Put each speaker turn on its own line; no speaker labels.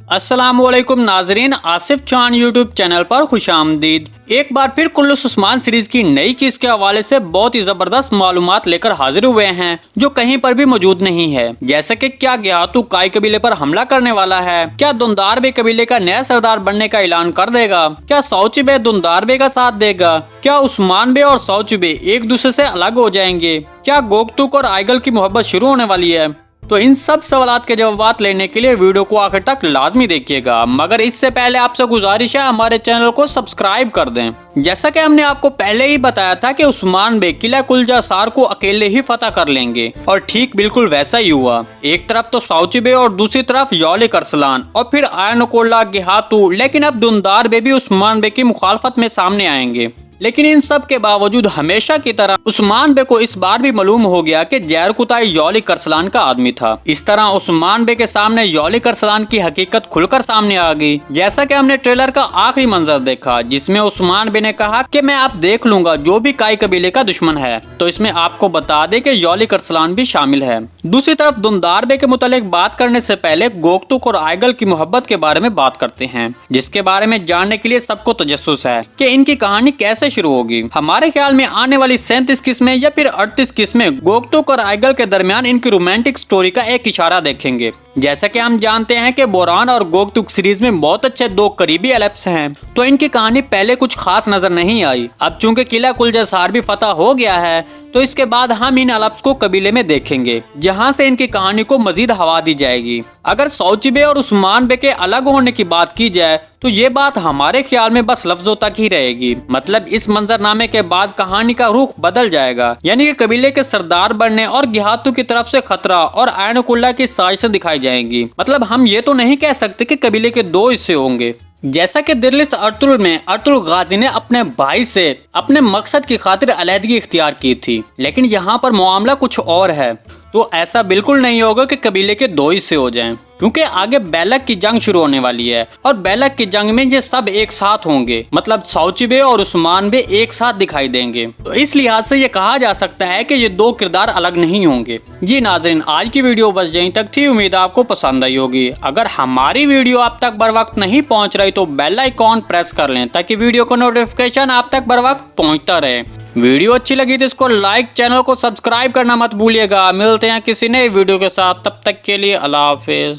अस्सलामुअलैकुम नाजरीन, आसिफ चांद यूट्यूब चैनल पर खुशामदीद। एक बार फिर कुल्लूस उस्मान सीरीज की नई किस्त के हवाले से बहुत ही जबरदस्त मालूमात लेकर हाजिर हुए हैं जो कहीं पर भी मौजूद नहीं है। जैसे कि क्या गियातू काई कबीले पर हमला करने वाला है, क्या दुंदार बे कबीले का नया सरदार बनने का ऐलान कर देगा, क्या सौची बे दुंदार बे का साथ देगा, क्या उस्मान बे और सौची बे एक दूसरे से अलग हो जाएंगे, क्या गोगतुक और आइगल की मोहब्बत शुरू होने वाली है। तो इन सब सवालात के जवाब लेने के लिए वीडियो को आखिर तक लाजमी देखिएगा, मगर इससे पहले आपसे गुजारिश है हमारे चैनल को सब्सक्राइब कर दें। जैसा कि हमने आपको पहले ही बताया था कि उस्मान बे किला कुलजासार को अकेले ही फतह कर लेंगे, और ठीक बिल्कुल वैसा ही हुआ। एक तरफ तो सौची बे और दूसरी तरफ यौलिक अरसलान और फिर आयनकोला गिहातू, लेकिन अब दुंदार बे भी उस्मान बे की मुखालफत में सामने आएंगे। लेकिन इन सब के बावजूद हमेशा की तरह उस्मान बे को इस बार भी मालूम हो गया कि जैर कुताई यौलिक अरसलान का आदमी था। इस तरह उस्मान बे के सामने यौलिक अरसलान की हकीकत खुलकर सामने आ गई। जैसा कि हमने ट्रेलर का आखिरी मंजर देखा जिसमें उस्मान बे ने कहा कि मैं आप देख लूंगा जो भी काई कबीले का दुश्मन है, तो इसमें आपको बता दे कि यौलिक अरसलान भी शामिल है। दूसरी तरफ दुंदार बे के मुतालिक बात करने से पहले गोगतुक और आइगल की मोहब्बत के बारे में बात करते हैं, जिसके बारे में जानने के लिए सबको तजस्सुस है कि इनकी कहानी कैसे शुरू होगी। हमारे ख्याल में आने वाली 37 किस्में या फिर 38 किस्में गोगतुक और आइगल के दरमियान इनकी रोमांटिक स्टोरी का एक इशारा देखेंगे। जैसा कि हम जानते हैं कि बोरान और गोगतुक सीरीज में बहुत अच्छे दो करीबी एलिप्स हैं, तो इनकी कहानी पहले कुछ खास नजर नहीं आई। अब चूंकि किला कुलजासार भी फतह हो गया है, तो इसके बाद हम इन एलिप्स को कबीले में देखेंगे, जहां से इनकी कहानी को मजीद हवा दी जाएगी। अगर सौची बे और उस्मान बे के अलग होने की बात की जाए तो ये बात हमारे ख्याल में बस लफ्जों तक ही रहेगी। मतलब इस मंजरनामे के बाद कहानी का रुख बदल जाएगा, यानी कि कबीले के सरदार बनने और गिहातू की तरफ से खतरा और आयनकुल्ला की साजिशें दिखाई जाएंगी। मतलब हम ये तो नहीं कह सकते कि कबीले के दो हिस्से होंगे। जैसा कि दिरलिस्त अर्तुल में अर्तुल गाजी ने अपने भाई से अपने मकसद की खातिर अलहदगी इख्तियार की थी, लेकिन यहाँ पर मामला कुछ और है। तो ऐसा बिल्कुल नहीं होगा कि कबीले के दो हिस्से हो जाएं, क्योंकि आगे बैलक की जंग शुरू होने वाली है और बैलक की जंग में ये सब एक साथ होंगे। मतलब सौची बे और उस्मान बे एक साथ दिखाई देंगे। तो इस लिहाज से ये कहा जा सकता है कि ये दो किरदार अलग नहीं होंगे। जी नाज़रीन, आज की वीडियो बस यहीं तक थी। उम्मीद आपको पसंद आई होगी। अगर हमारी वीडियो आप तक बर वक्त नहीं पहुंच रही तो बेल आइकॉन प्रेस कर लें ताकि वीडियो का नोटिफिकेशन आप तक बर वक्त पहुंचता रहे। वीडियो अच्छी लगी तो इसको लाइक, चैनल को सब्सक्राइब करना मत भूलिएगा। मिलते हैं किसी नए वीडियो के साथ, तब तक के लिए अल्लाह हाफिज।